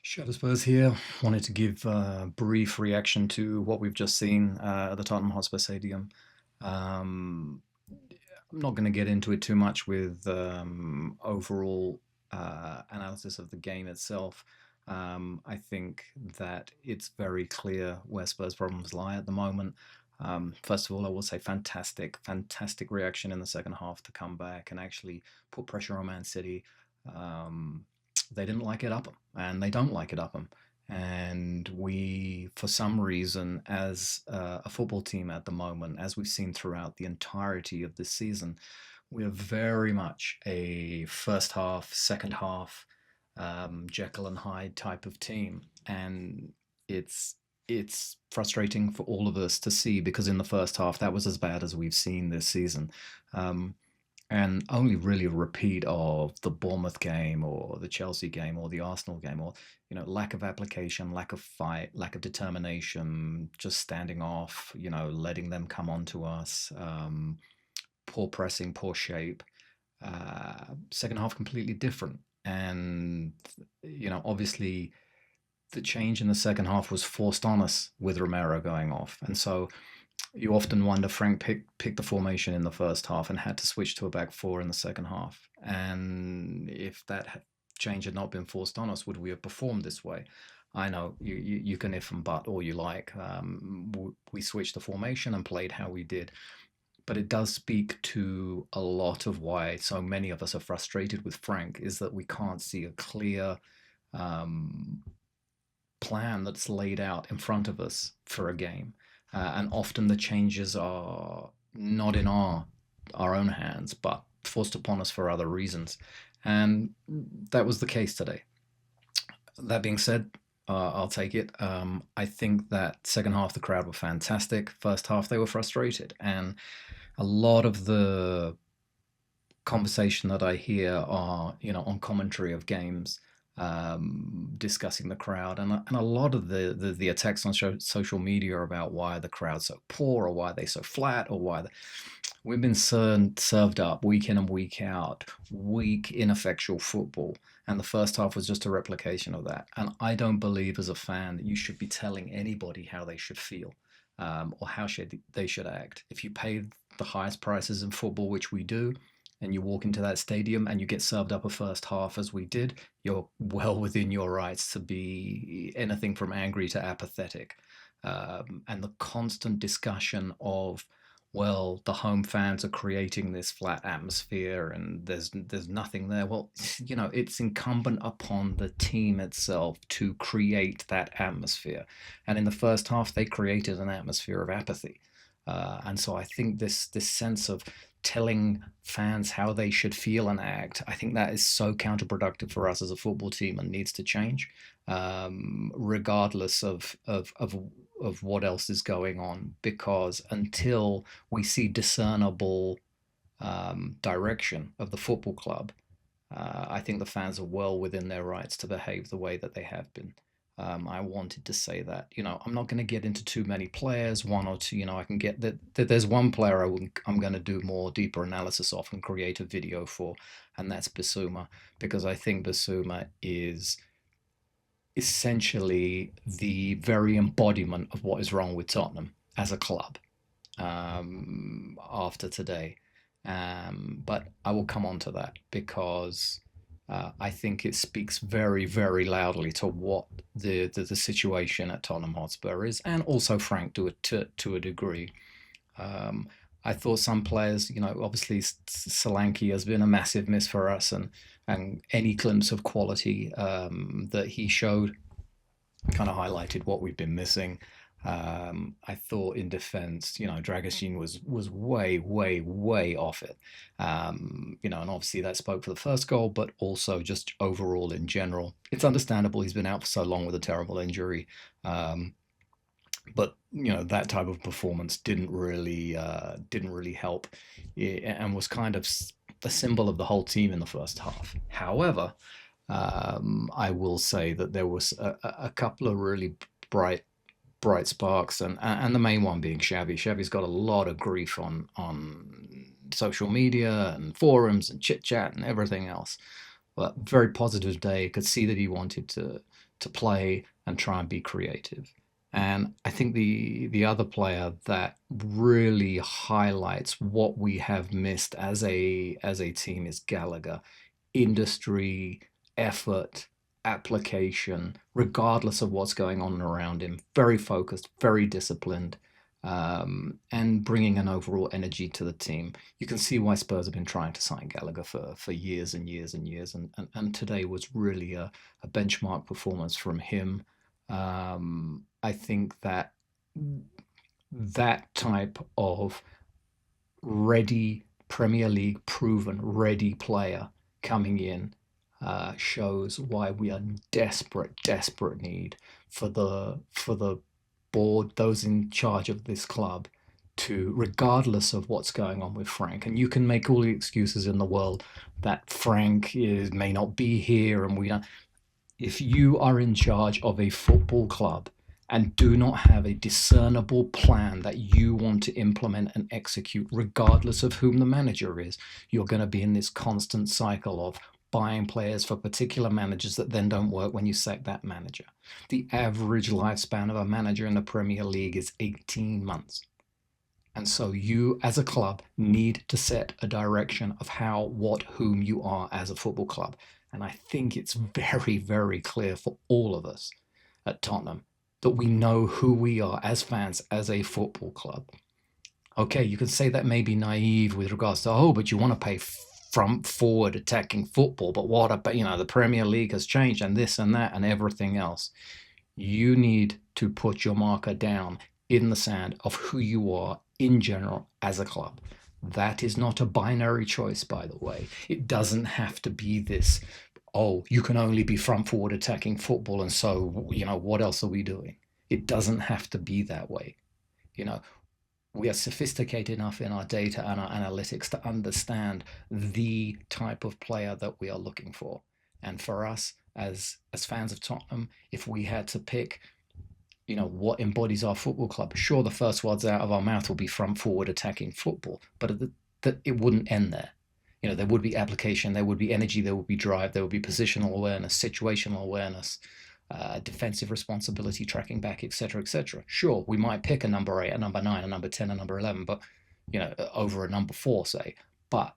Shadow Spurs here. Wanted to give a brief reaction to what we've just seen at the Tottenham Hotspur Stadium. Um, I'm not going to get into it too much with overall analysis of the game itself. I think that it's very clear where Spurs' problems lie at the moment. First of all, I will say fantastic reaction in the second half to come back and actually put pressure on Man City. Um, they didn't like it up 'em, and they don't like it up 'em. And we, for some reason, as a football team at the moment, as we've seen throughout the entirety of this season, we're very much a first half, second half, Jekyll and Hyde type of team, and it's it's frustrating for all of us to see because in the first half that was as bad as we've seen this season. Um, and only really a repeat of the Bournemouth game or the Chelsea game or the Arsenal game or lack of application, lack of fight, lack of determination, just standing off, letting them come on to us, poor pressing, poor shape. Second half completely different, and obviously the change in the second half was forced on us with Romero going off, and so you often wonder Frank picked the formation in the first half and had to switch to a back four in the second half. And if that change had not been forced on us, would we have performed this way? I know you can if and but all you like. We switched the formation and played how we did. But it does speak to a lot of why so many of us are frustrated with Frank is that we can't see a clear um, plan that's laid out in front of us for a game. And often the changes are not in our own hands, but forced upon us for other reasons. And that was the case today. That being said, I'll take it. I think that second half the crowd were fantastic. First half they were frustrated, and a lot of the conversation that I hear are, on commentary of games, discussing the crowd, and a lot of the attacks on social media about why the crowd's so poor or why they're so flat or we've been served up week in and week out, weak, ineffectual football. And the first half was just a replication of that. And I don't believe as a fan that you should be telling anybody how they should feel or how they should act. If you pay the highest prices in football, which we do, and you walk into that stadium and you get served up a first half as we did, you're well within your rights to be anything from angry to apathetic. And the constant discussion of, well, the home fans are creating this flat atmosphere and there's nothing there. Well, it's incumbent upon the team itself to create that atmosphere. And in the first half, they created an atmosphere of apathy. And so I think this sense of telling fans how they should feel and act, I think that is so counterproductive for us as a football team and needs to change, regardless of what else is going on. Because until we see discernible direction of the football club, I think the fans are well within their rights to behave the way that they have been. I wanted to say that. I'm not going to get into too many players, one or two. I can get that there's one player I'm going to do more deeper analysis of and create a video for, and that's Basuma, because I think Basuma is essentially the very embodiment of what is wrong with Tottenham as a club after today. But I will come on to that because I think it speaks very, very loudly to what the situation at Tottenham Hotspur is, and also Frank to a degree. Um, I thought some players, obviously Solanke has been a massive miss for us, and any glimpse of quality that he showed kind of highlighted what we've been missing. I thought in defence, Dragusin was way, way, way off it. And obviously that spoke for the first goal, but also just overall in general. It's understandable he's been out for so long with a terrible injury. But that type of performance didn't really help, and was kind of a symbol of the whole team in the first half. However, I will say that there was a couple of really bright sparks, and the main one being Xavi. Xavi's got a lot of grief on social media and forums and chit chat and everything else. a very positive day. Could see that he wanted to play and try and be creative. And I think the other player that really highlights what we have missed as a team is Gallagher. Industry, effort, application, regardless of what's going on around him. Very focused, very disciplined, and bringing an overall energy to the team. You can see why Spurs have been trying to sign Gallagher for years and years and years. And today was really a benchmark performance from him. I think that that type of ready Premier League proven ready player coming in shows why we are in desperate need for the board, those in charge of this club, to, regardless of what's going on with Frank. And you can make all the excuses in the world that Frank may not be here, and we don't. If you are in charge of a football club and do not have a discernible plan that you want to implement and execute, regardless of whom the manager is, you're going to be in this constant cycle of buying players for particular managers that then don't work when you sack that manager. The average lifespan of a manager in the Premier League is 18 months. And so you, as a club, need to set a direction of how, what, whom you are as a football club. And I think it's very clear for all of us at Tottenham that we know who we are as fans, as a football club. Okay, you can say that may be naive with regards to, oh, but you want to play front forward attacking football, but what about, the Premier League has changed and this and that and everything else. You need to put your marker down in the sand of who you are in general as a club. That is not a binary choice, by the way. It doesn't have to be this, oh, you can only be front forward attacking football, and so, what else are we doing? It doesn't have to be that way. You know, we are sophisticated enough in our data and our analytics to understand the type of player that we are looking for. And for us, as fans of Tottenham, if we had to pick, what embodies our football club, sure, the first words out of our mouth will be front forward attacking football, but it wouldn't end there. There would be application, there would be energy, there would be drive, there would be positional awareness, situational awareness, defensive responsibility, tracking back, etc., etc. Sure, we might pick a number 8, a number 9, a number 10, a number 11, but over a number 4, say. But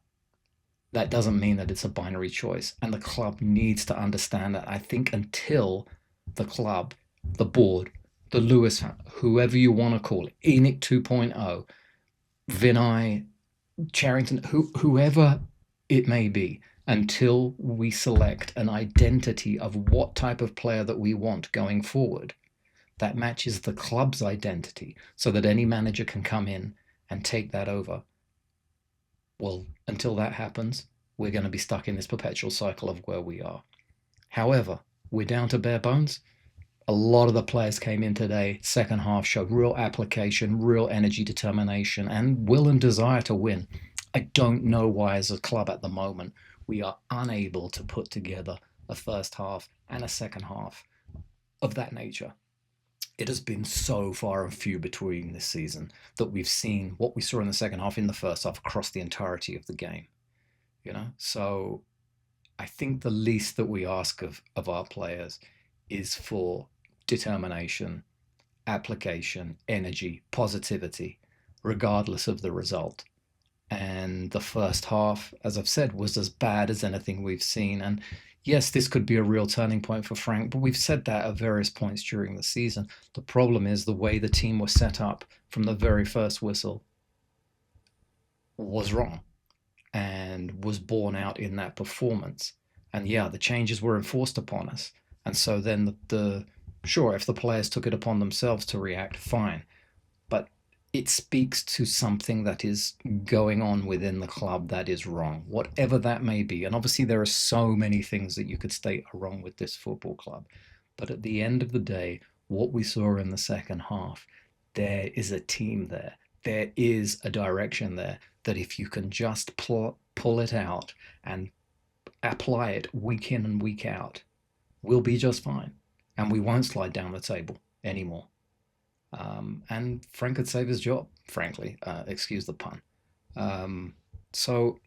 that doesn't mean that it's a binary choice, and the club needs to understand that. I think until the club, the board, the Lewis, whoever you want to call it, Enoch 2.0, Vinay, Charrington, whoever it may be, until we select an identity of what type of player that we want going forward that matches the club's identity, so that any manager can come in and take that over. Well, until that happens, we're going to be stuck in this perpetual cycle of where we are. However, we're down to bare bones. A lot of the players came in today, second half, showed real application, real energy, determination, and will and desire to win. I don't know why, as a club at the moment, we are unable to put together a first half and a second half of that nature. It has been so far and few between this season that we've seen what we saw in the second half in the first half across the entirety of the game. So I think the least that we ask of our players is for determination, application, energy, positivity, regardless of the result. And the first half, as I've said, was as bad as anything we've seen. And yes, this could be a real turning point for Frank, but we've said that at various points during the season. The problem is the way the team was set up from the very first whistle was wrong and was borne out in that performance. And yeah, the changes were enforced upon us. And so then sure, if the players took it upon themselves to react, fine. But it speaks to something that is going on within the club that is wrong, whatever that may be. And obviously, there are so many things that you could state are wrong with this football club. But at the end of the day, what we saw in the second half, there is a team there. There is a direction there that if you can just pull it out and apply it week in and week out, we'll be just fine. And we won't slide down the table anymore. And Frank could save his job, frankly. Excuse the pun. So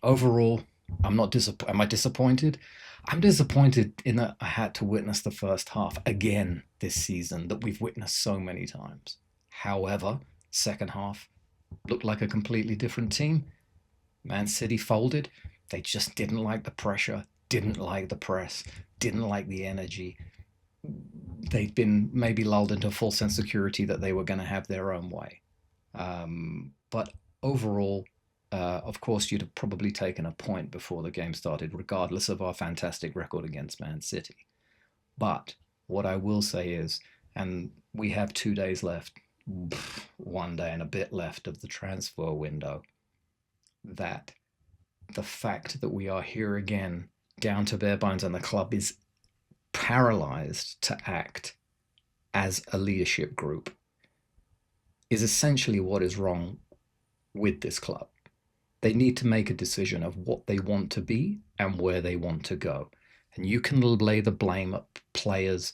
overall, I'm not disappointed. Am I disappointed? I'm disappointed in that I had to witness the first half again this season that we've witnessed so many times. However, second half looked like a completely different team. Man City folded. They just didn't like the pressure, didn't like the press, didn't like the energy. They'd been maybe lulled into a false insecurity that they were going to have their own way. But overall, of course, you'd have probably taken a point before the game started, regardless of our fantastic record against Man City. But what I will say is, and we have 2 days left, 1 day and a bit left of the transfer window, that the fact that we are here again, down to bare bones, and the club is paralyzed to act as a leadership group is essentially what is wrong with this club. They need to make a decision of what they want to be and where they want to go. And you can lay the blame at players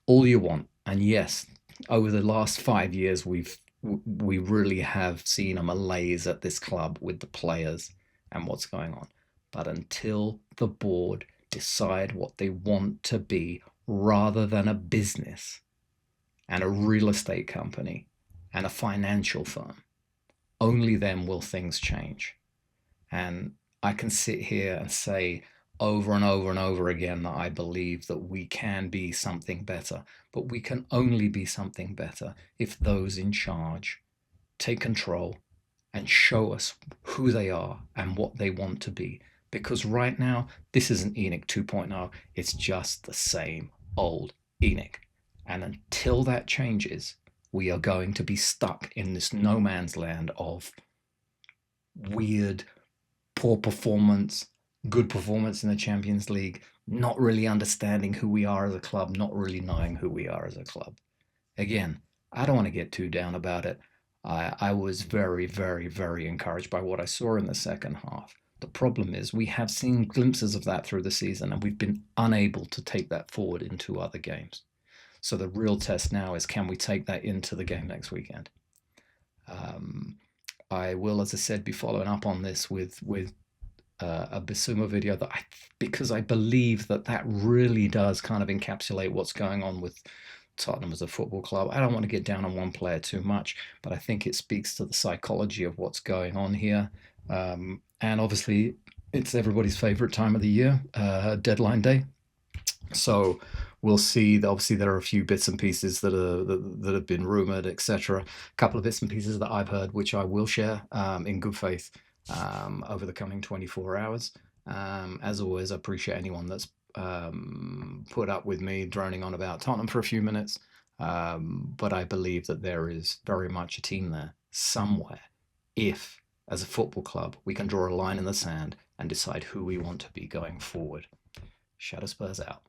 all you want. And yes, over the last 5 years, we really have seen a malaise at this club with the players and what's going on. But until the board decide what they want to be rather than a business and a real estate company and a financial firm, only then will things change. And I can sit here and say over and over and over again that I believe that we can be something better, but we can only be something better if those in charge take control and show us who they are and what they want to be. Because right now, this isn't ENIC 2.0, it's just the same old ENIC. And until that changes, we are going to be stuck in this no man's land of weird, poor performance, good performance in the Champions League, not really understanding who we are as a club, not really knowing who we are as a club. Again, I don't want to get too down about it. I was very, very, very encouraged by what I saw in the second half. The problem is we have seen glimpses of that through the season and we've been unable to take that forward into other games. So the real test now is, can we take that into the game next weekend? Um, I will, as I said, be following up on this with a Bissouma video that because I believe that that really does kind of encapsulate what's going on with Tottenham as a football club. I don't want to get down on one player too much, but I think it speaks to the psychology of what's going on here. And obviously, it's everybody's favorite time of the year, deadline day. So we'll see. Obviously, there are a few bits and pieces that have been rumored, etc. A couple of bits and pieces that I've heard, which I will share in good faith over the coming 24 hours. As always, I appreciate anyone that's put up with me droning on about Tottenham for a few minutes. But I believe that there is very much a team there somewhere. If, as a football club, we can draw a line in the sand and decide who we want to be going forward. Shadow Spurs out.